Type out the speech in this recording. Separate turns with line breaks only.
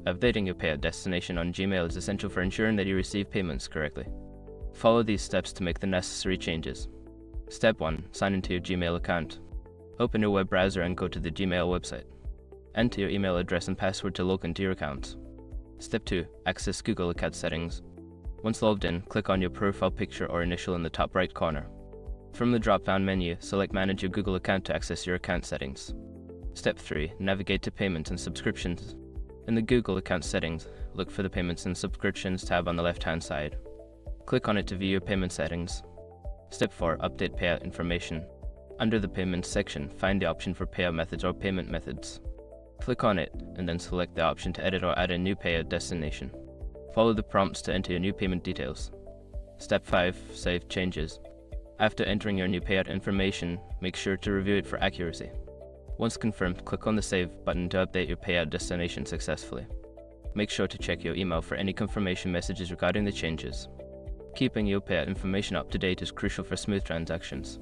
Updating your payout destination on Gmail is essential for ensuring that you receive payments correctly. Follow these steps to make the necessary changes. Step 1. Sign into your Gmail account. Open your web browser and go to the Gmail website. Enter your email address and password to log into your account. Step 2. Access Google account settings. Once logged in, click on your profile picture or initial in the top right corner. From the drop-down menu, select Manage your Google account to access your account settings. Step 3. Navigate to Payments and Subscriptions. In the Google account settings, look for the Payments and Subscriptions tab on the left-hand side. Click on it to view your payment settings. Step 4. Update payout information. Under the Payments section, find the option for payout methods or payment methods. Click on it, and then select the option to edit or add a new payout destination. Follow the prompts to enter your new payment details. Step 5. Save changes. After entering your new payout information, make sure to review it for accuracy. Once confirmed, click on the Save button to update your payout destination successfully. Make sure to check your email for any confirmation messages regarding the changes. Keeping your payout information up to date is crucial for smooth transactions.